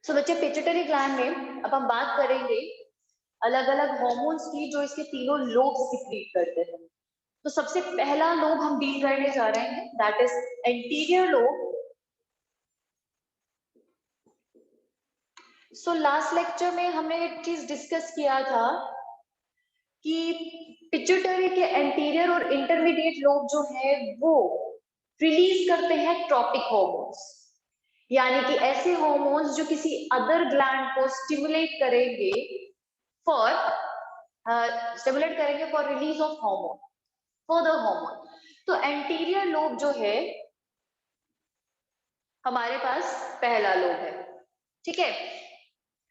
सो बच्चे pituitary gland में अब हम बात करेंगे अलग अलग हार्मोन्स की जो इसके तीनों लोब सिक्रीट करते हैं। तो सबसे पहला लोब हम डील करने जा रहे हैं, that is anterior lobe. So last lecture में हमने एक चीज डिस्कस किया था कि पिट्यूटरी के एंटीरियर और इंटरमीडिएट लोब जो है वो रिलीज करते हैं ट्रॉपिक हार्मोन्स, यानी कि ऐसे हार्मोन्स जो किसी अदर ग्लैंड को स्टिमुलेट करेंगे for release of hormone, further hormone. तो एंटीरियर लोब जो है हमारे पास पहला लोब है। ठीक है,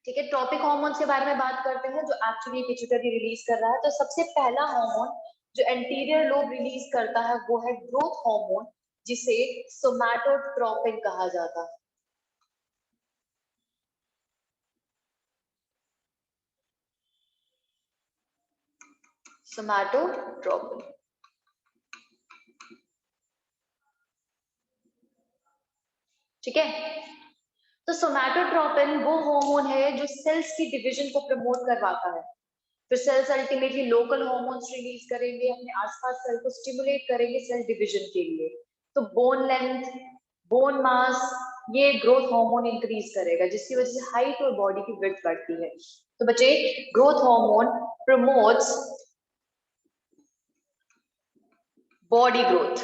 ठीक है। ट्रॉपिक हार्मोन्स के बारे में बात करते हैं जो एक्चुअली पिट्यूटरी रिलीज कर रहा है। तो सबसे पहला हार्मोन जो एंटीरियर लोब रिलीज करता है वो है ग्रोथ हार्मोन, जिसे सोमैटोट्रोपिन कहा जाता है। सोमैटोट्रोपिन, ठीक है। तो सोमैटोट्रोपिन वो हार्मोन है जो सेल्स की डिवीजन को प्रमोट करवाता है। फिर cells ultimately local hormones release करेंगे, अपने आसपास सेल को स्टिमुलेट करेंगे सेल डिवीजन के लिए। तो बोन लेंथ, बोन मास, ये ग्रोथ हार्मोन इंक्रीज करेगा, जिसकी वजह से हाइट और बॉडी की विड्थ बढ़ती है। तो बच्चे, growth hormone promotes body growth.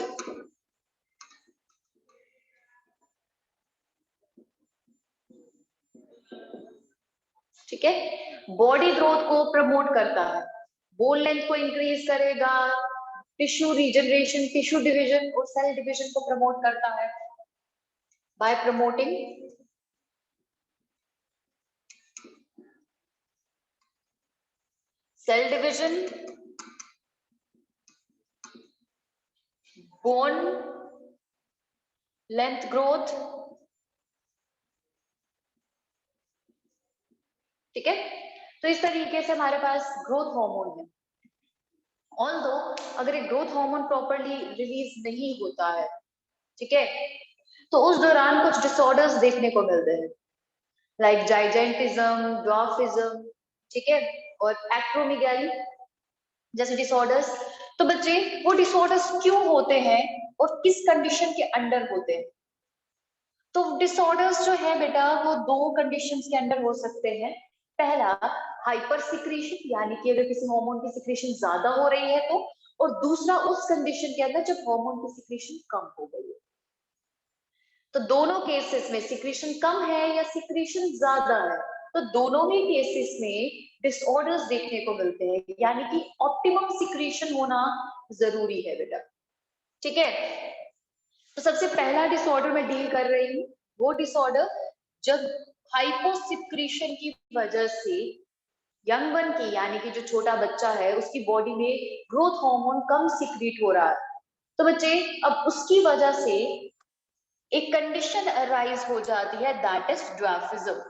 ठीक है, बॉडी ग्रोथ को प्रमोट करता है, बोन लेंथ को इंक्रीज करेगा, टिश्यू रीजनरेशन, टिश्यू डिवीजन और सेल डिवीजन को प्रमोट करता है by promoting cell division, bone length growth. ठीक है, तो इस तरीके से हमारे पास ग्रोथ हार्मोन है। ऑल्दो अगर एक ग्रोथ हार्मोन प्रॉपर्ली रिलीज नहीं होता है, ठीक है, तो उस दौरान कुछ डिसऑर्डर्स देखने को मिलते हैं, लाइक जाइजेंटिज्म, ड्वार्फिज्म, ठीक है, और एक्रोमेगाली जैसे डिसऑर्डर्स। तो बच्चे, वो डिसऑर्डर्स क्यों होते हैं और किस कंडीशन के अंडर होते हैं? तो डिसऑर्डर्स जो है बेटा वो दो कंडीशंस के अंडर हो सकते हैं। पहला, हाइपर सिक्रीशन, यानी कि अगर किसी हार्मोन की सिक्रीशन ज्यादा हो रही है तो, और दूसरा उस कंडीशन के अंदर जब हार्मोन की सिक्रीशन कम हो गई है। तो दोनों केसेस में सिक्रीशन कम है या सिक्रीशन ज्यादा है, तो दोनों ही केसेस में डिसऑर्डर्स देखने को मिलते हैं, यानी कि ऑप्टिमम सिक्रीशन होना जरूरी है बेटा। ठीक है, तो सबसे पहला डिसऑर्डर मैं डील कर रही हूँ, वो डिसऑर्डर जब हाइपोसिक्रीशन की वजह से यंग वन की, यानी कि जो छोटा बच्चा है उसकी बॉडी में ग्रोथ हार्मोन कम सिक्रीट हो रहा है। तो बच्चे, अब उसकी वजह से एक कंडीशन अराइज हो जाती है, दैट इज ड्वार्फिज्म।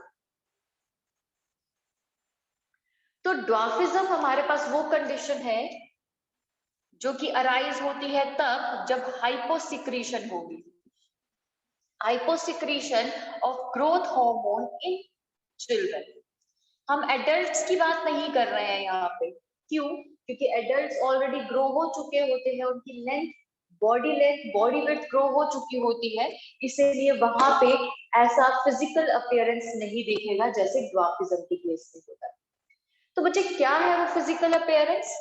तो ड्वार्फिज्म हमारे पास वो कंडीशन है जो कि अराइज होती है तब जब हाइपोसिक्रीशन होगी, hyposecretion of growth hormone in children. हम एडल्ट्स की बात नहीं कर रहे हैं यहाँ पे। क्यों? क्योंकि एडल्ट्स ऑलरेडी ग्रो हो चुके होते हैं, उनकी लेंथ, बॉडी विड्थ ग्रो हो चुकी होती है, इसलिए वहां पे ऐसा फिजिकल अपीयरेंस नहीं दिखेगा जैसे ड्वार्फिज्म की केस में होता है। तो बच्चे, क्या है वो physical appearance?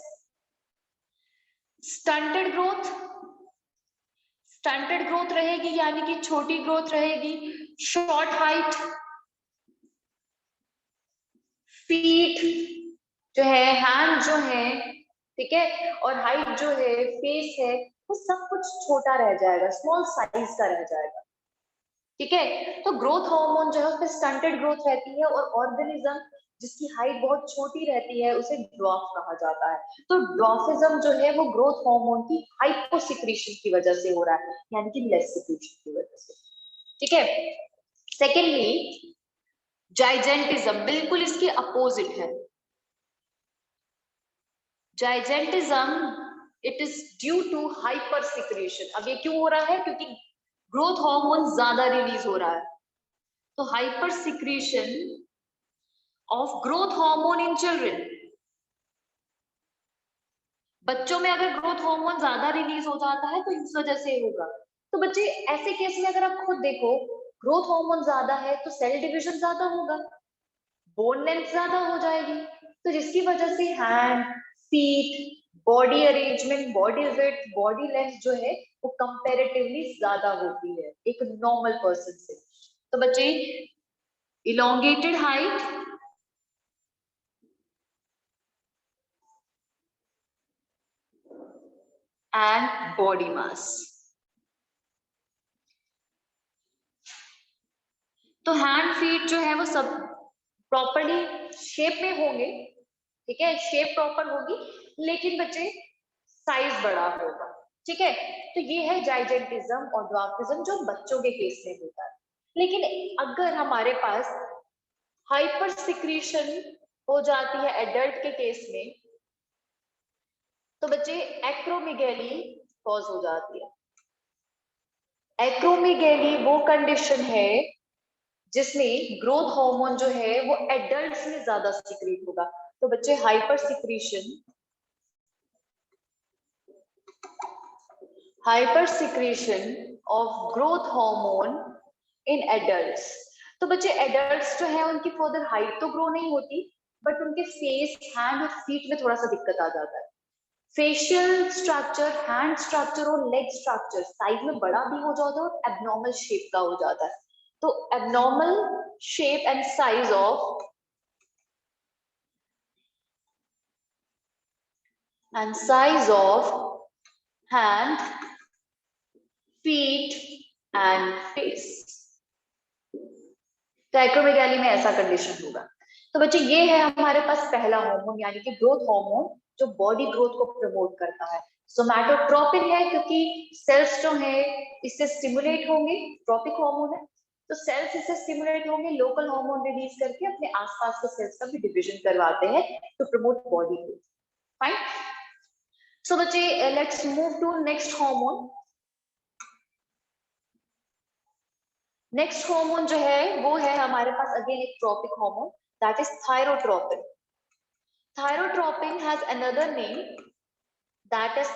Stunted growth, stunted growth रहेगी, यानी कि छोटी ग्रोथ रहेगी, शॉर्ट हाइट, फीट जो है, हैंड जो है, ठीक है, और हाइट जो है, फेस है, वो सब कुछ छोटा रह जाएगा, स्मॉल साइज का रह जाएगा। ठीक है, तो ग्रोथ हार्मोन जो है उसमें स्टंटेड ग्रोथ रहती है, और ऑर्गेनिज्म जिसकी हाइट बहुत छोटी रहती है उसे ड्वार्फ कहा जाता है। तो ड्वार्फिज्म जो है वो ग्रोथ हार्मोन की हाइपोसिक्रीशन की वजह से हो रहा है, यानी कि लेस सिक्रीशन की वजह से। ठीक है, सेकेंडली जाइजेंटिज्म बिल्कुल इसके अपोजिट है। Gigantism, it is due to hyper secretion. अब ये क्यों हो रहा है? क्योंकि ग्रोथ हार्मोन ज्यादा रिलीज हो रहा है, तो hyper secretion of growth hormone in children, बच्चों में अगर ग्रोथ हार्मोन ज्यादा रिलीज हो जाता है तो इस वजह से होगा। तो बच्चे ऐसे केस में अगर आप खुद देखो, ग्रोथ हार्मोन ज्यादा है तो सेल डिविजन ज्यादा होगा, बोन लेंथ ज्यादा हो जाएगी, तो जिसकी वजह से hand, feet, body arrangement, body width, body length जो है वो कंपैरेटिवली ज्यादा होती है एक नॉर्मल पर्सन से। तो बच्चे elongated height and body mass, तो हैंड फीट जो है वो सब प्रॉपरली शेप में होंगे, ठीक है, शेप प्रॉपर होगी, लेकिन बच्चे साइज बड़ा होगा, ठीक है। तो ये है जाइजेंटिज्म और ड्वार्फिज्म जो बच्चों के केस में होता है। लेकिन अगर हमारे पास हाइपर सिक्रीशन हो जाती है एडल्ट के केस में, तो बच्चे एक्रोमेगैली कॉज हो जाती है। एक्रोमेगैली वो कंडीशन है जिसमें ग्रोथ हार्मोन जो है वो एडल्ट्स में ज्यादा सिक्रीट होगा। तो बच्चे hyper secretion of growth hormone in adults, तो बच्चे एडल्ट्स जो है उनकी फर्दर हाइट तो ग्रो नहीं होती, बट उनके फेस, हैंड और फीट में थोड़ा सा दिक्कत आ जाता है। फेशियल स्ट्रक्चर, हैंड स्ट्रक्चर और लेग स्ट्रक्चर साइज में बड़ा भी हो जाता है और एबनॉर्मल शेप का हो जाता है। तो abnormal shape and size of hand, feet and face, तो एक्रोमेगाली में ऐसा कंडीशन होगा। तो बच्चे ये है हमारे पास पहला हार्मोन यानी कि ग्रोथ हार्मोन जो बॉडी ग्रोथ को प्रमोट करता है। सोमैटोट्रोपिन है क्योंकि सेल्स जो है इससे स्टिमुलेट होंगे, ट्रोपिक हार्मोन है तो सेल्स इससे स्टिमुलेट होंगे, लोकल हार्मोन रिलीज करके अपने आसपास के सेल्स का भी डिवीजन करवाते हैं to promote body growth. Fine, so बच्चे let's move to next hormone. Next hormone जो है वो है हमारे पास अगेन एक tropic hormone, that is thyrotropin. Thyrotropin has another name that is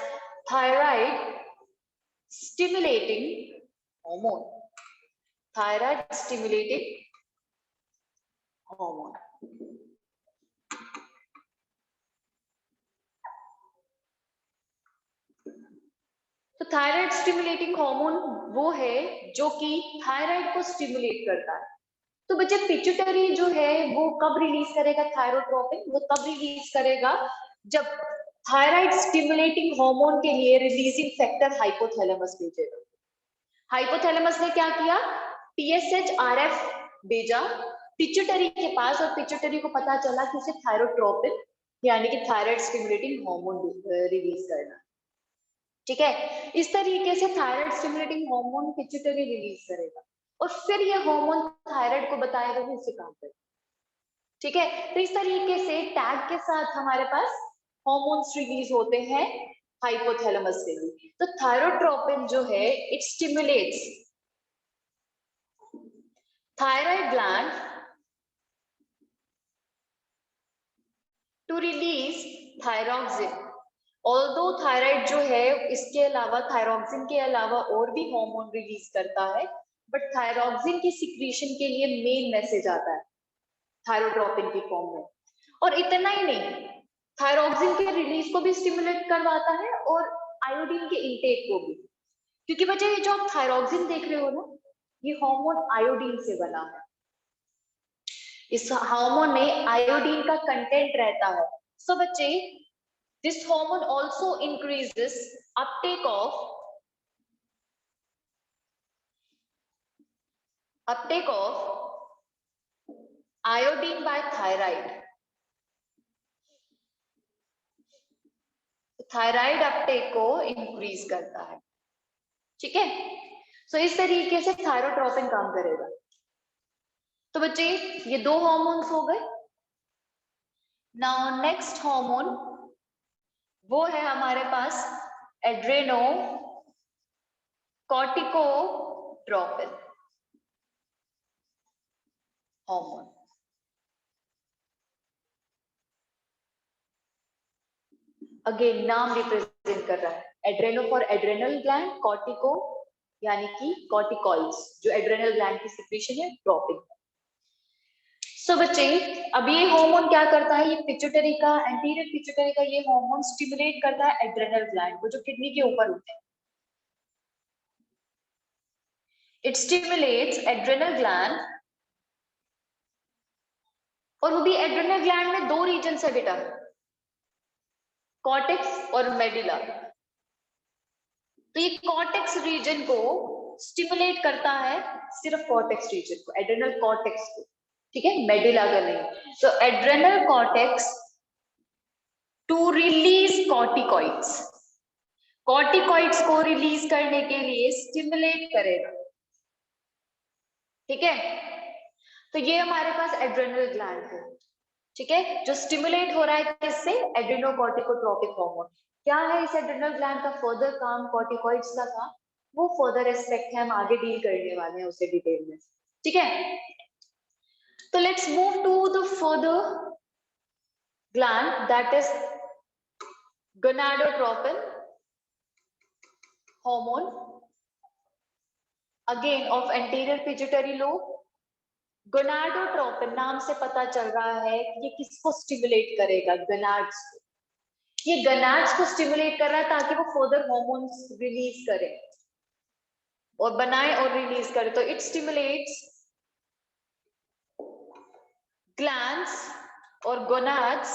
thyroid stimulating hormone, thyroid stimulating hormone. तो thyroid stimulating hormone वो है जो कि थायराइड को स्टिमुलेट करता है। तो बच्चे पिट्यूटरी जो है वो कब रिलीज करेगा थायरोट्रोपिन, वो तब रिलीज करेगा जब थायराइड स्टिमुलेटिंग हार्मोन के लिए रिलीजिंग फैक्टर हाइपोथैलेमस भेजेगा। हाइपोथैलेमस ने क्या किया, टीएसएच आरएफ भेजा पिट्यूटरी के पास और पिट्यूटरी को पता चला कि उसे थायरोट्रोपिन यानी कि थायराइड स्टिमुलेटिंग हार्मोन रिलीज करना, ठीक है। इस तरीके से thyroid stimulating hormone pituitary release करेगा और फिर ये हार्मोन थायराइड को बताएगा कि इसे काम करेगा, ठीक है। तो इस तरीके से टैग के साथ हमारे पास हार्मोन्स रिलीज होते हैं हाइपोथैलेमस से भी। तो थायरोट्रोपिन जो है it stimulates thyroid gland to release thyroxine. Although thyroid जो है इसके अलावा थायरोक्सिन के अलावा और भी हार्मोन रिलीज करता है, बट थायरोक्सिन की सिक्रीशन के लिए मेन मैसेज आता है थायरोट्रोपिन की फॉर्म में। और इतना ही नहीं, थायरोक्सिन के रिलीज को भी स्टिमुलेट करवाता है और आयोडीन के इंटेक को भी, क्योंकि बच्चे ये जो आप थायरोक्सिन देख रहे हो ना ये हार्मोन आयोडीन से बना है, इस हार्मोन में आयोडीन का कंटेंट रहता है। सो बच्चे this hormone also increases uptake of iodine by thyroid, thyroid uptake को इंक्रीज करता है, ठीक है। सो इस तरीके से थायरोट्रोपिन काम करेगा। तो बच्चे ये दो हार्मोन्स हो गए। नाउ नेक्स्ट हार्मोन वो है हमारे पास एड्रेनो कॉर्टिकोट्रोपिन। हार्मोन। अगेन नाम रिप्रेजेंट कर रहा है, Adreno for adrenal gland, cortico यानी कि कॉर्टिकॉइड्स जो एड्रेनल ग्लैंड की सिक्रीशन है, ड्रॉपिंग। सो बच्चे अब ये हार्मोन क्या करता है, ये पिट्यूटरी का, एंटीरियर पिट्यूटरी का ये हार्मोन स्टिमुलेट करता है एड्रेनल ग्लैंड को जो किडनी के ऊपर होते हैं। इट स्टिमुलेट्स एड्रेनल ग्लैंड, और वो भी एड्रेनल ग्लैंड में दो रीजन है बेटा, कॉर्टेक्स और मेडुला। तो ये कॉर्टेक्स रीजन को स्टिमुलेट करता है, सिर्फ कॉर्टेक्स रीजन को, एड्रेनल कॉर्टेक्स को, ठीक है, मेडुला का नहीं। तो adrenal cortex to release corticoids, corticoids को रिलीज करने के लिए स्टिमुलेट करेगा, ठीक है। तो ये हमारे पास एड्रेनल ग्लैंड है, ठीक है, जो स्टिमुलेट हो रहा है किससे, एड्रेनोकॉर्टिकोट्रोपिक हार्मोन। क्या है इस एड्रेनल ग्लैंड का फर्दर काम, कॉर्टिकॉइड्स का काम, वो फर्दर एस्पेक्ट है, हम आगे डील करने वाले हैं उसे डिटेल में, ठीक है। तो let's move to the further gland that is gonadotropin hormone, again of anterior pituitary lobe. Gonadotropin नाम से पता चल रहा है कि ये किसको स्टिमुलेट करेगा, गोनाड्स को। ये गोनाड्स को स्टिमुलेट कर रहा है ताकि वो फर्दर हार्मोन्स रिलीज करे और बनाए और रिलीज करे। तो इट स्टिमुलेट्स ग्लैंड्स और गोनाड्स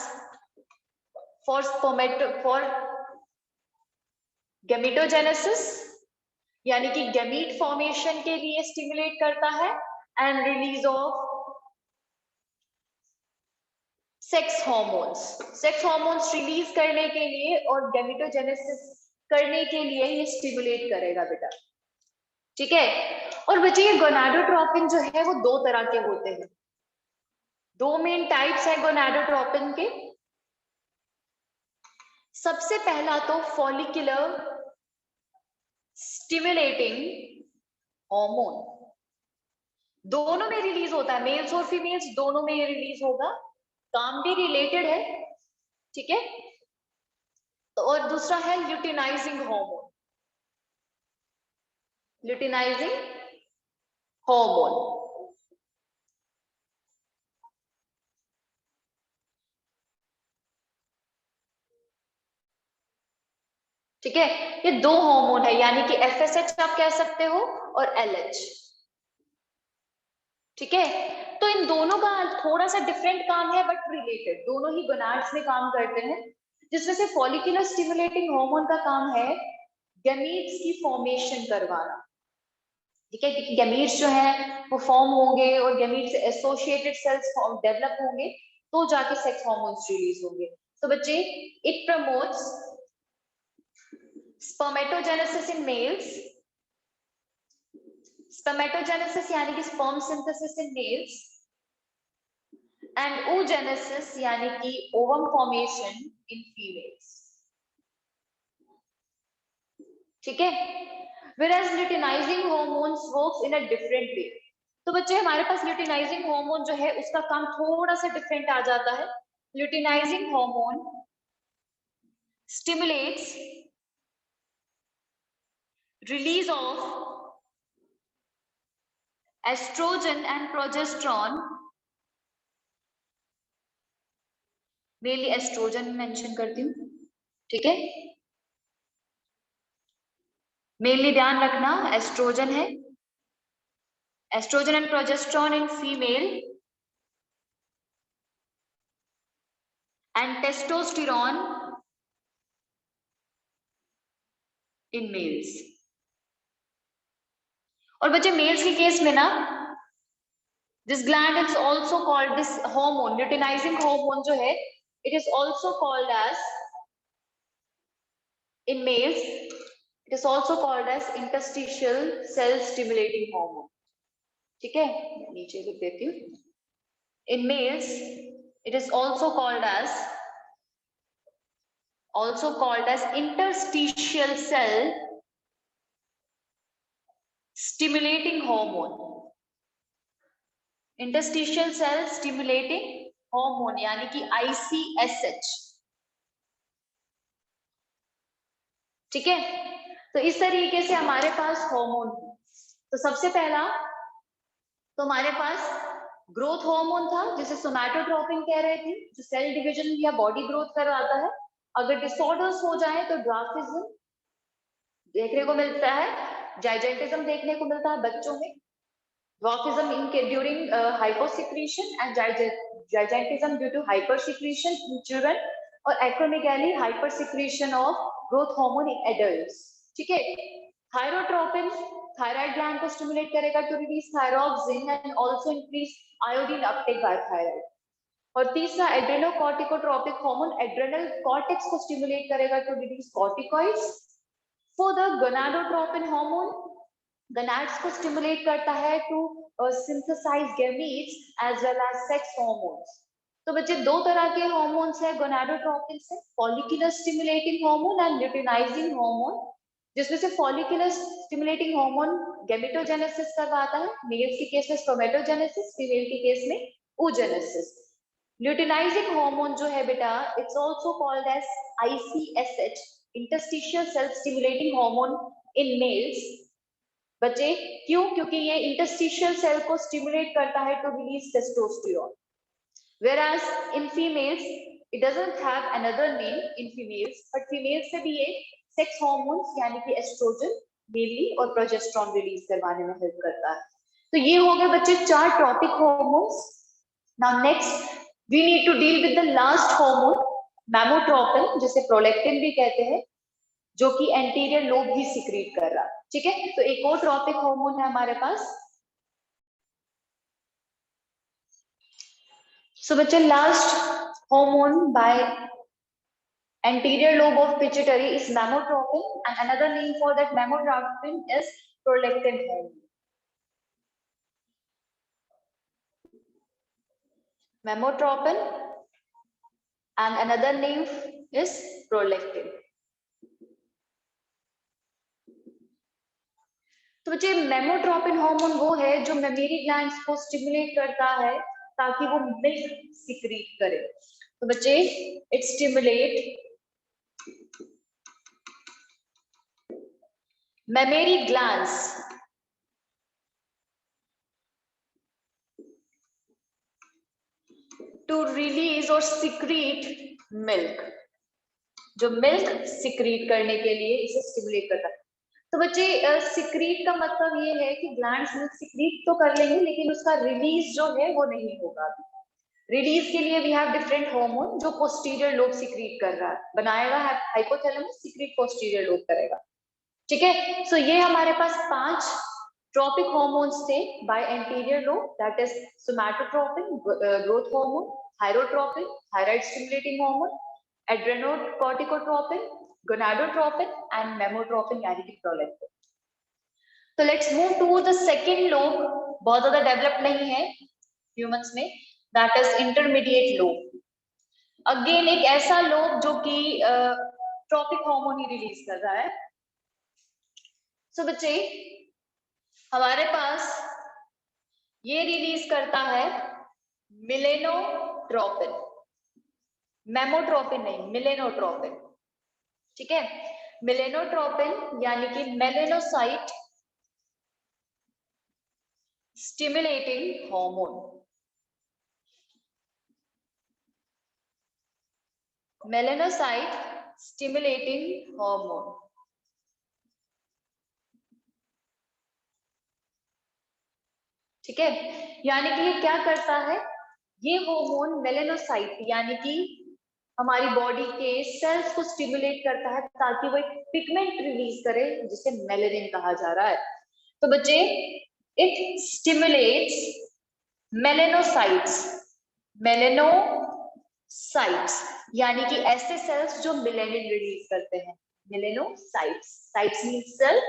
फॉर गैमेटोजेनेसिस, यानी कि गैमीट फॉर्मेशन के लिए स्टिमुलेट करता है, and release of sex hormones, sex hormones release करने के लिए और गैमेटोजेनेसिस करने के लिए ये स्टिमुलेट करेगा बेटा, ठीक है। और बच्चे ये गोनाडोट्रोपिन जो है वो दो तरह के होते हैं, दो मेन टाइप्स है गोनाडोट्रोपिन के। सबसे पहला तो फॉलिकुलर स्टिमुलेटिंग हार्मोन, दोनों में रिलीज होता है, मेल्स और फीमेल्स दोनों में ये रिलीज होगा, काम भी रिलेटेड है, ठीक है। तो और दूसरा है ल्यूटिनाइजिंग हार्मोन, ल्यूटिनाइजिंग हार्मोन, ठीक है। ये दो हार्मोन है, यानी कि एफएसएच आप कह सकते हो और एलएच, ठीक है। तो इन दोनों का थोड़ा सा डिफरेंट काम है बट रिलेटेड, दोनों ही गोनाड्स में काम करते हैं, जिसमें से फॉलिकुलर स्टिमुलेटिंग हार्मोन का काम है गैमीट्स की फॉर्मेशन करवाना, ठीक है, क्योंकि गैमीट्स जो है वो फॉर्म होंगे और गैमीट से एसोसिएटेड सेल्स डेवलप होंगे तो जाके सेक्स हार्मोन्स रिलीज होंगे। तो बच्चे it promotes spermatogenesis in males, spermatogenesis यानी कि sperm synthesis in males, and oogenesis यानी कि ओवम फॉर्मेशन इन फीमेल्स, ठीक है। whereas luteinizing hormones works in a different way। तो बच्चे हमारे पास luteinizing hormone जो है उसका काम थोड़ा सा डिफरेंट आ जाता है। luteinizing hormone stimulates release of estrogen and progesterone, mainly estrogen mention करती हूँ, ठीक है, मेनली ध्यान रखना एस्ट्रोजन है, estrogen and progesterone in female and testosterone in males. और बच्चे मेल्स के केस में ना this gland is also called, this hormone luteinizing hormone जो है it is also called as in males, it is also called as interstitial cell stimulating hormone, ठीक है, नीचे लिख देती हूँ। In males it is also called as interstitial cell stimulating hormone, interstitial cell stimulating hormone यानी कि ICSH। ठीक है, तो इस तरीके से हमारे पास हार्मोन। तो सबसे पहला तो हमारे पास ग्रोथ हार्मोन था जिसे सोमैटोट्रोपिन कह रहे थे, जो सेल डिवीजन या बॉडी ग्रोथ करवाता है। अगर डिसऑर्डर्स हो जाए तो ड्वार्फिज्म देखने को मिलता है, जाइजेंटिज्म देखने को मिलता है बच्चों में, dwarfism in during hyposecretion and gigantism due to hypersecretion in children, और acromegaly hypersecretion of growth hormone in adults. ठीक है, थायरोट्रोपिन थायराइड ग्लैंड को स्टिमुलेट करेगा to release thyroxine and also increase iodine uptake by thyroid. और तीसरा adrenocorticotropic hormone adrenal cortex को stimulate करेगा to release corticoids. For the gonadotropin hormone gonads को stimulate करता है to synthesise gametes as well as sex hormones. तो बच्चे दो तरह के हार्मोन्स है गोनाडोट्रोपिन से, follicular stimulating hormone and luteinizing hormone, जिसमें से फॉलिकुलर स्टिमुलेटिंग हार्मोन गैमेटोजेनेसिस करवाता है, मेल्स के केस में स्पर्मेटोजेनेसिस, फीमेल के केस में oogenesis। ल्यूटिनाइजिंग हार्मोन जो है बेटा, it's also called as ICSH, interstitial cell stimulating hormone in males. बच्चे क्यों? क्योंकि ये इंटरस्टिशियल सेल को स्टिमुलेट करता है to release testosterone, whereas in females it doesn't have another name in females, but females से भी ये सेक्स हार्मोन्स यानी कि एस्ट्रोजन मेनली और प्रोजेस्टेरॉन रिलीज करवाने में हेल्प करता है। तो ये हो गए बच्चे 4 tropic hormones. Now next we need to deal with the last hormone mammotropin, जिसे प्रोलैक्टिन भी कहते हैं, जो कि एंटीरियर लोब ही सिक्रीट कर रहा है। ठीक है, तो एक और ट्रॉपिक हार्मोन है हमारे पास। So बच्चे last hormone by anterior lobe of pituitary is mammotropin, and another name for that mammotropin is prolactin hormone. Mammotropin and another name is prolactin. तो बच्चे मेमोट्रोपिन हार्मोन वो है जो मेमोरी ग्लैंड्स को स्टिमुलेट करता है ताकि वो मिल्क सिक्रीट करे। तो बच्चे it stimulate mammary glands to release और सिक्रीट मिल्क, जो मिल्क सिक्रीट करने के लिए इसे स्टिमुलेट करता है। तो बच्चे सिक्रीट का मतलब ये है कि ग्लैंड्स मिल्क सिक्रीट तो कर लेंगे लेकिन उसका रिलीज जो है वो नहीं होगा। रिलीज के लिए वी हैव डिफरेंट हार्मोन जो पोस्टीरियर लोब सिक्रीट कर रहा है, बनाएगा हाइपोथैलेमस, सिक्रीट पोस्टीरियर लोब करेगा। ठीक है, सो ये हमारे पास 5 ट्रॉपिक हार्मोन्स थे by anterior lobe, that is somatotropin growth hormone, thyrotropin thyroid stimulating hormone, adrenocorticotropin, gonadotropin and mammotropin यानी कि प्रोलैक्टिन। तो let's move to the second lobe, बहुत ज्यादा डेवलप नहीं है ह्यूमंस में, that is intermediate lobe. Again एक ऐसा लोब जो कि ट्रॉपिक हार्मोन ही रिलीज कर रहा है। सो बच्चे हमारे पास ये रिलीज करता है मिलेनोट्रोपिन, मेमोट्रोपिन नहीं, मिलेनोट्रोपिन। ठीक है, मिलेनोट्रोपिन यानी कि melanocyte stimulating hormone, melanocyte stimulating hormone. ठीक है, यानी कि ये क्या करता है, ये हार्मोन मेलेनोसाइट यानी कि हमारी बॉडी के सेल्स को स्टिमुलेट करता है ताकि वो एक पिगमेंट रिलीज करे जिसे मेलेनिन कहा जा रहा है। तो बच्चे इट स्टिमुलेट्स मेलेनोसाइट्स, मेलेनोसाइट्स यानी कि ऐसे सेल्स जो मेलेनिन रिलीज करते हैं, मेलेनोसाइट्स, साइट्स मीन सेल।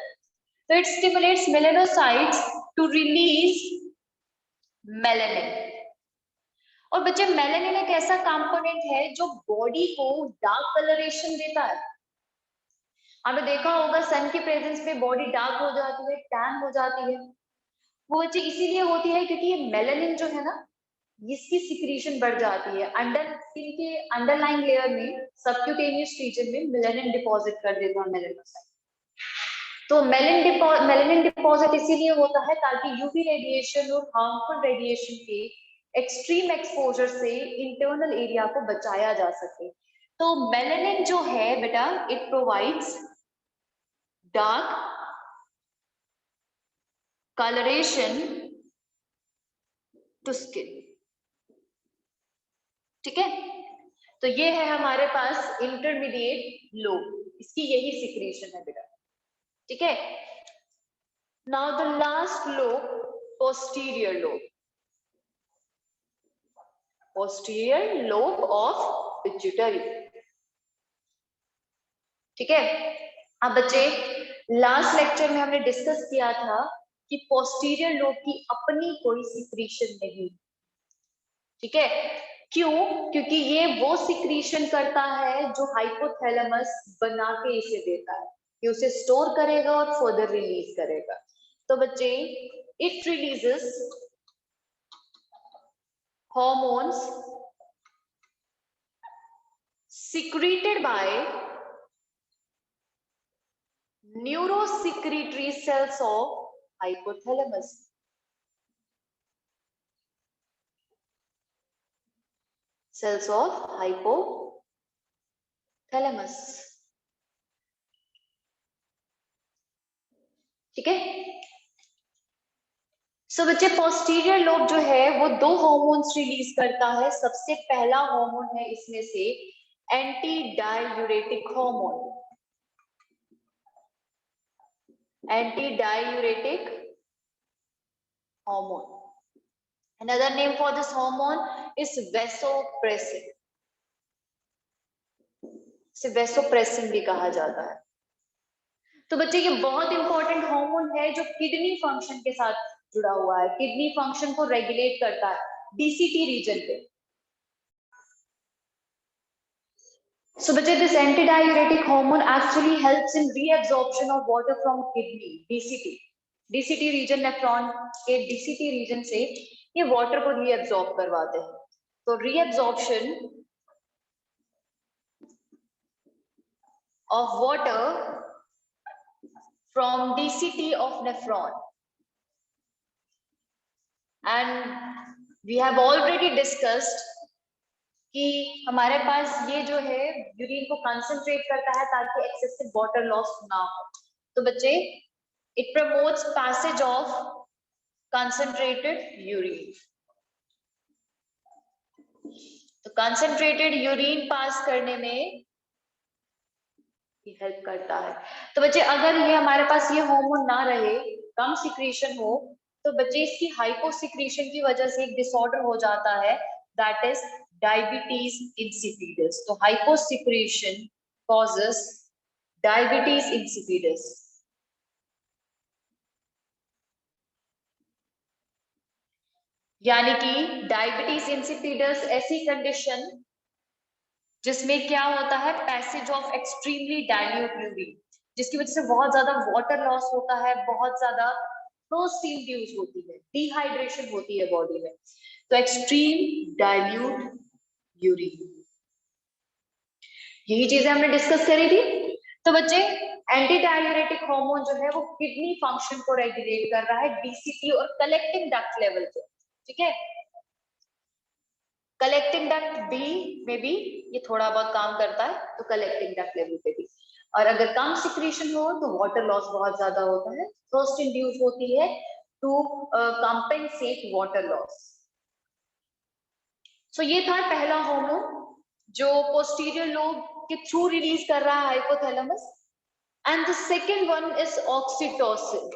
तो it stimulates melanocytes to release melanin. और बच्चे मेलेनिन एक ऐसा कंपोनेंट है जो बॉडी को डार्क कलरेशन देता है। आपने देखा होगा सन की प्रेजेंस में बॉडी डार्क हो जाती है, टैन हो जाती है, वो बच्चे इसीलिए होती है क्योंकि ये मेलानिन जो है ना, इसकी सिक्रीशन बढ़ जाती है। अंडर स्किन के अंडरलाइन लेयर में, सबक्यूटेनियस रीजन में मेलानिन डिपॉजिट कर देता है मेलानोसाइट। तो मेलानिन डिपॉजिट इसीलिए होता है ताकि यूवी रेडिएशन और हार्मफुल रेडिएशन के एक्सट्रीम एक्सपोजर से इंटरनल एरिया को बचाया जा सके। तो मेलानिन जो है बेटा, it provides dark coloration to skin। ठीक है, तो ये है हमारे पास इंटरमीडिएट लोब, इसकी यही सिक्रीशन है बेटा। ठीक है, now the last lobe, posterior lobe, posterior lobe of pituitary. ठीक है, अब बच्चे लास्ट लेक्चर में हमने डिस्कस किया था कि पोस्टीरियर लोब की अपनी कोई सिक्रीशन नहीं। ठीक है, क्यों? क्योंकि ये वो सिक्रीशन करता है जो हाइपोथैलेमस बना के इसे देता है, कि उसे स्टोर करेगा और फर्दर रिलीज करेगा। तो बच्चे, it releases hormones secreted by neurosecretory cells of hypothalamus। cells of hypothalamus। ठीक है, सो बच्चे पोस्टीरियर लोब जो है वो दो हार्मोन्स रिलीज करता है। सबसे पहला हार्मोन है इसमें से anti diuretic hormone, anti diuretic hormone. Another name for this hormone is vasopressin। इसे वेसोप्रेसिन भी कहा जाता है। तो बच्चे ये बहुत इंपॉर्टेंट हार्मोन है जो किडनी फंक्शन के साथ जुड़ा हुआ है, किडनी फंक्शन को रेगुलेट करता है डीसीटी रीजन पे। So बच्चे, this antidiuretic hormone actually helps in reabsorption of water from kidney, DCT। DCT region, nephron के DCT रीजन से ये वाटर को रीअब्सॉर्ब करवाते हैं। तो reabsorption of water from DCT of nephron, and we have already discussed कि हमारे पास ये जो है यूरिन को कंसंट्रेट करता है ताकि एक्सेसिव वाटर लॉस ना हो। तो बच्चे, it promotes passage of concentrated urine. तो कंसंट्रेटेड यूरिन पास करने में हेल्प करता है। तो बच्चे, अगर ये हमारे पास ये हार्मोन ना रहे, कम सिक्रीशन हो, तो बच्चे इसकी हाइपोसिक्रीशन की वजह से एक डिसऑर्डर हो जाता है, दैट इज डायबिटीज इंसिपिडस। तो हाइपोसिक्रीशन कॉजेस डायबिटीज इंसिपिडस। यानी कि डायबिटीज इंसिपिडस ऐसी कंडीशन जिसमें क्या होता है, passage of extremely dilute urine, जिसकी वजह से बहुत ज्यादा वाटर लॉस होता है, बहुत ज्यादा थर्स्ट इंड्यूस होती है, डिहाइड्रेशन होती है बॉडी में। तो एक्सट्रीम डाइल्यूट यूरिन, यही चीजें हमने डिस्कस करी थी। तो बच्चे, एंटी डाययूरेटिक हार्मोन जो है वो किडनी फंक्शन को रेगुलेट कर रहा है डीसीटी और कलेक्टिंग डक्ट लेवल पे। ठीक है, कलेक्टिंग डक्ट बी में भी ये थोड़ा बहुत काम करता है, तो कलेक्टिंग डक्ट लेवल पे भी। और अगर कम सिक्रीशन हो तो वाटर लॉस बहुत ज्यादा होता है, थर्स्ट इंड्यूस होती है टू कंपेंसेट वाटर लॉस। सो ये था पहला हार्मोन जो पोस्टीरियर लोब के थ्रू रिलीज कर रहा है hypothalamus. And the second one is oxytocin.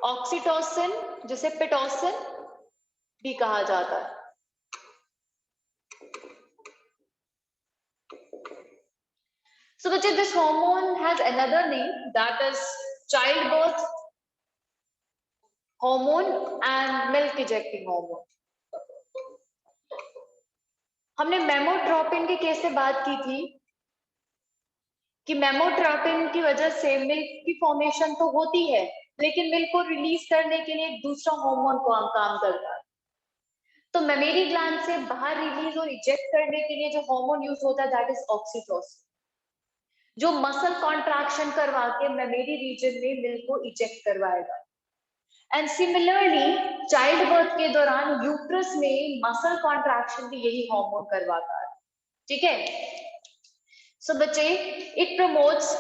Oxytocin जिसे पिटोसिन भी कहा जाता है। So बच्चे, this hormone has another name, that is childbirth hormone and milk ejecting hormone। हमने मेमोट्रोपिन के केस से बात की थी कि मेमोट्रोपिन की वजह से मिल्क की फॉर्मेशन तो होती है, लेकिन मिल्क को रिलीज करने के लिए एक दूसरा हार्मोन काम करता है। तो मेमेरी ग्लैंड से बाहर रिलीज और इजेक्ट करने के लिए जो हार्मोन यूज होता है दैट इज ऑक्सीटोसिन, जो मसल कॉन्ट्रैक्शन करवा के मेमेरी रीजन में मिल्क को इजेक्ट करवाएगा। एंड सिमिलरली चाइल्ड बर्थ के दौरान यूट्रस में मसल कॉन्ट्रैक्शन भी यही हार्मोन करवाता है। ठीक है, सो बच्चे it promotes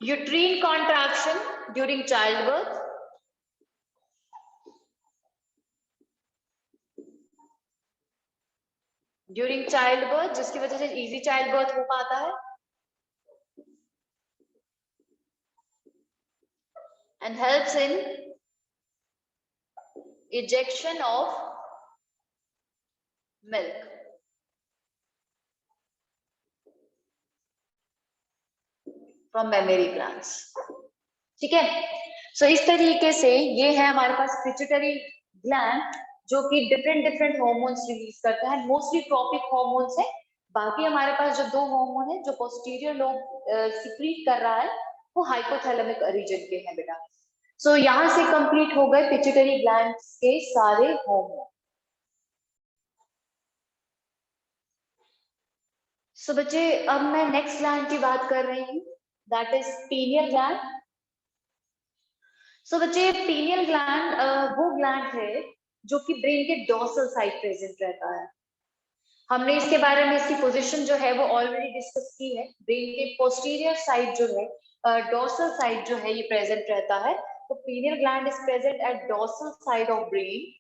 uterine contraction during childbirth, जिसकी वजह से इजी चाइल्ड बर्थ हो पाता है, and helps in ejection of milk from mammary glands। ठीक है, सो इस तरीके से ये है हमारे पास पिट्यूटरी ग्लैंड जो कि डिफरेंट हार्मोन्स रिलीज करता है, मोस्टली ट्रॉपिक हार्मोन्स है। बाकी हमारे पास जो दो हार्मोन है जो पोस्टीरियर लोब सिक्रीट कर रहा है वो हाइपोथैलेमिक रीजन के हैं बेटा। सो यहां से कंप्लीट हो गए पिट्यूटरी ग्लैंड्स के सारे हार्मोन। सो बच्चे अब मैं नेक्स्ट ग्लैंड की बात कर रही हूँ, दैट इज पीनियल ग्लैंड। सो बच्चे पीनियल ग्लैंड वो ग्लैंड है जो कि ब्रेन के डोर्सल साइड प्रेजेंट रहता है। हमने इसके बारे में इसकी पोजीशन जो है वो ऑलरेडी डिस्कस की है। ब्रेन के पोस्टीरियर साइड जो है, डोर्सल साइड जो है ये प्रेजेंट रहता है। तो pineal gland is present at dorsal side of brain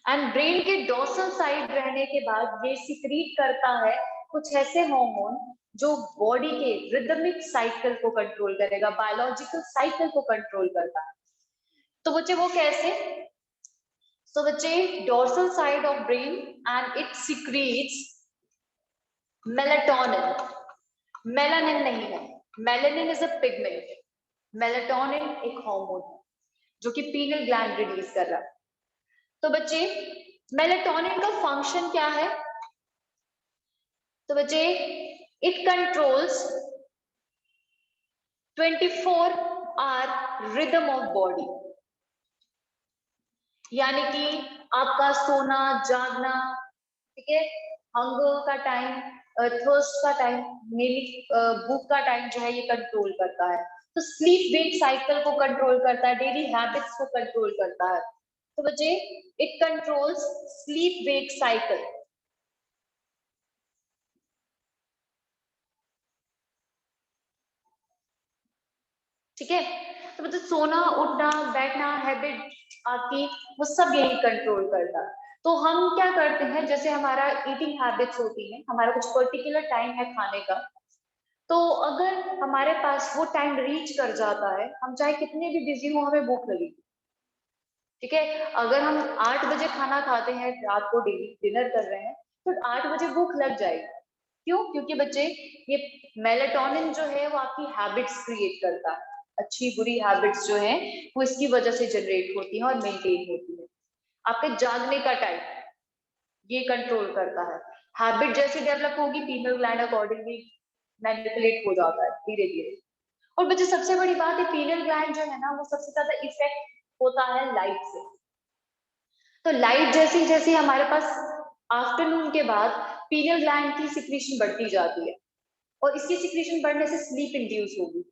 and brain के डोर्सल साइड रहने के बाद ये सिक्रीट करता है कुछ ऐसे हार्मोन जो बॉडी के रिदमिक साइकिल को कंट्रोल करेगा, बायोलॉजिकल साइकिल को कंट्रोल करता है। तो बच्चे वो कैसे? सो बच्चे dorsal side of brain and it secretes melatonin. Melanin नहीं है, melanin is a pigment, melatonin एक हार्मोन है जो कि पीनियल ग्लैंड रिलीज कर रहा है। तो बच्चे मेलाटोनिन का फंक्शन क्या है? तो बच्चे it controls 24 hour rhythm of body, यानी कि आपका सोना जागना, ठीक है, हंगर का टाइम, थर्स्ट का टाइम, मेनली भूख का टाइम जो है ये कंट्रोल करता है। तो स्लीप वेक साइकिल को कंट्रोल करता है, डेली हैबिट्स को कंट्रोल करता है। तो बच्चे it controls sleep wake cycle. ठीक है, तो मतलब सोना उठना बैठना हैबिट आपकी वो सब यही कंट्रोल करता है। तो हम क्या करते हैं, जैसे हमारा ईटिंग हैबिट्स होती है, हमारा कुछ पर्टिकुलर टाइम है खाने का, तो अगर हमारे पास वो टाइम रीच कर जाता है, हम चाहे कितने भी बिजी हो हमें भूख लगेगी। ठीक है, अगर हम 8 बजे खाना खाते हैं, रात को डेली डिनर कर रहे हैं, तो 8 बजे भूख लग जाएगी। क्यों? क्योंकि बच्चे ये मेलाटोनिन जो है वो आपकी हैबिट्स क्रिएट करता है, अच्छी बुरी हैबिट्स जो है वो इसकी वजह से जनरेट होती है और मेंटेन होती है। आपके जागने का टाइम ये कंट्रोल करता है। हैबिट जैसे डेवलप होगी पीनियल ग्लैंड अकॉर्डिंगली मैनिपुलेट हो जाता है धीरे धीरे। और बच्चे सबसे बड़ी बात है पीनियल ग्लैंड जो है ना वो सबसे ज्यादा इफेक्ट होता है लाइट से। तो लाइट जैसी जैसी हमारे पास आफ्टरनून के बाद पीनियल ग्लैंड की सिक्रीशन बढ़ती जाती है और इसकी सिक्रीशन बढ़ने से स्लीप इंड्यूस होगी,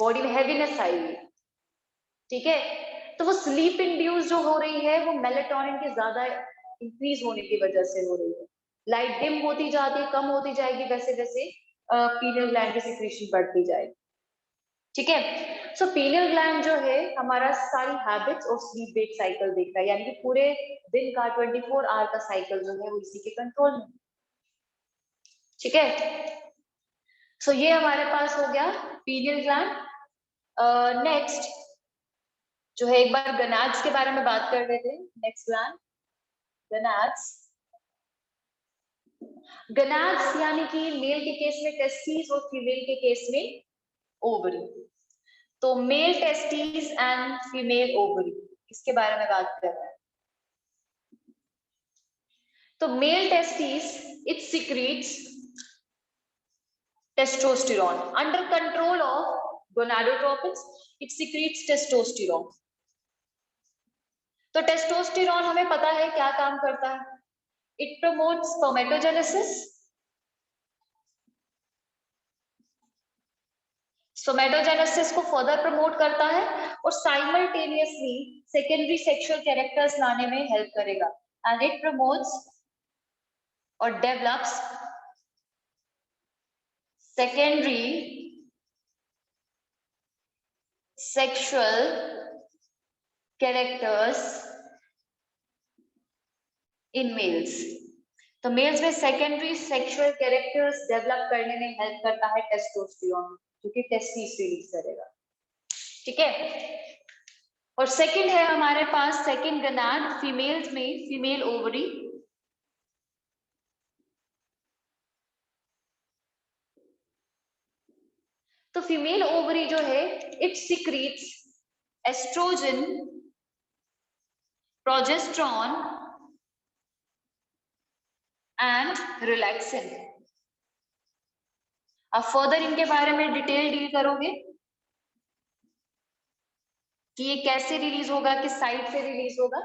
बॉडी में हैवीनेस आएगी। ठीक है, तो वो स्लीप इंड्यूस जो हो रही है वो मेलाटोनिन के ज्यादा इंक्रीज होने की वजह से हो रही है। लाइट डिम होती जाती है, कम होती जाएगी, वैसे वैसे पीनियल ग्लैंड की सिक्रीशन बढ़ती जाएगी। ठीक है, सो पीनियल ग्लैंड जो है हमारा सारी हैबिट्स और स्लीप वेक साइकिल देखता है, यानी कि पूरे दिन का 24 आवर का साइकिल जो है वो इसी के कंट्रोल में। ठीक है, सो ये हमारे पास हो गया पीनियल ग्लैंड। नेक्स्ट जो है एक बार गनाड्स के बारे में बात कर रहे थे। Next gland गनाड्स। गनाड्स यानी कि मेल के केस में टेस्टिस और फीमेल के केस में ओवरी। तो mail testis and female ovary, इसके बारे में बात कर रहे हैं। तो mail testis it secretes testosterone under control of gonadotropins, it secretes testosterone. तो टेस्टोस्टेरोन हमें पता है क्या काम करता है, इट प्रमोट्स स्पर्मेटोजेनेसिस, स्पर्मेटोजेनेसिस को फर्दर प्रमोट करता है और साइमल्टेनियसली सेकेंडरी सेक्सुअल कैरेक्टर्स लाने में हेल्प करेगा, एंड इट प्रमोट्स और develops secondary sexual characters in males. तो मेल्स में सेकेंडरी सेक्सुअल कैरेक्टर्स डेवलप करने में हेल्प करता है टेस्टोस्टेरोन, जो कि टेस्टिस रिलीज करेगा, ठीक है। और सेकंड है हमारे पास सेकंड गनाड फीमेल्स में फीमेल ओवरी। तो फीमेल ओवरी जो है it secretes estrogen, progesterone and relaxin. अब फर्दर इनके बारे में डिटेल डील करोगे कि ये कैसे रिलीज होगा, किस साइड से रिलीज होगा।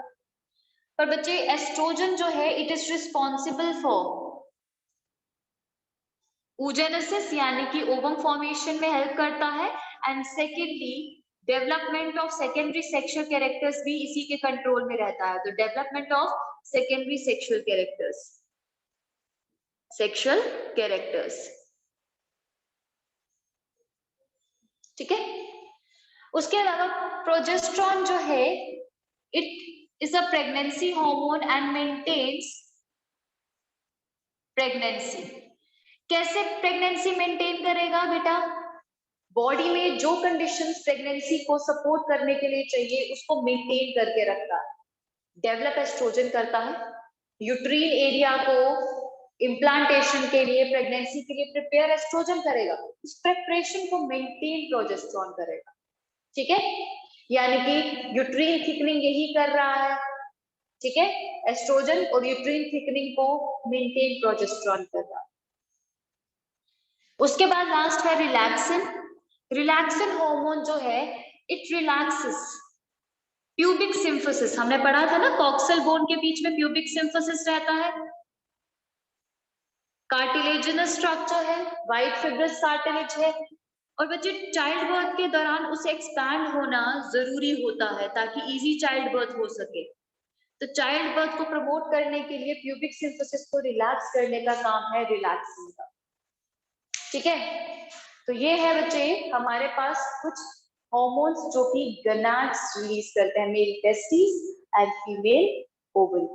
पर बच्चे एस्ट्रोजन जो है it is responsible for oogenesis यानी कि ओवम फॉर्मेशन में हेल्प करता है, and secondly development of secondary sexual characters भी इसी के कंट्रोल में रहता है। तो development of secondary sexual characters, ठीक है। उसके अलावा प्रोजेस्टेरॉन जो है it is a pregnancy hormone and maintains pregnancy. कैसे प्रेगनेंसी मेंटेन करेगा बेटा, बॉडी में जो कंडीशंस प्रेगनेंसी को सपोर्ट करने के लिए चाहिए उसको मेंटेन करके रखता है, डेवलप एस्ट्रोजन करता है, यूट्रीन एरिया को इम्प्लांटेशन के लिए प्रेगनेंसी के लिए प्रिपेयर एस्ट्रोजन करेगा, उस प्रिपरेशन को मेंटेन प्रोजेस्टेरॉन करेगा, ठीक है। यानी कि यूट्रीन थिकनिंग यही कर रहा है, ठीक है, एस्ट्रोजन और यूट्रीन थिकनिंग को मेंटेन प्रोजेस्टेरॉन कर रहा है। उसके बाद लास्ट है रिलैक्सिन। रिलैक्सिन हार्मोन जो है इट रिलैक्सेस प्यूबिक सिम्फिसिस। हमने पढ़ा था ना कॉक्सल बोन के बीच में प्यूबिक सिम्फिसिस रहता है, कार्टिलेजिनस स्ट्रक्चर है, वाइट फिब्रस कार्टिलेज है, और बच्चे चाइल्ड बर्थ के दौरान उसे एक्सपैंड होना जरूरी होता है ताकि इजी चाइल्ड बर्थ हो सके। तो चाइल्ड बर्थ को प्रमोट करने के लिए प्यूबिक सिम्फिसिस को रिलैक्स करने का काम है रिलैक्सिन का, ठीक है। तो ये है बच्चे हमारे पास कुछ हार्मोन्स जो कि गनाड्स रिलीज करते हैं, mail testis and female ovary.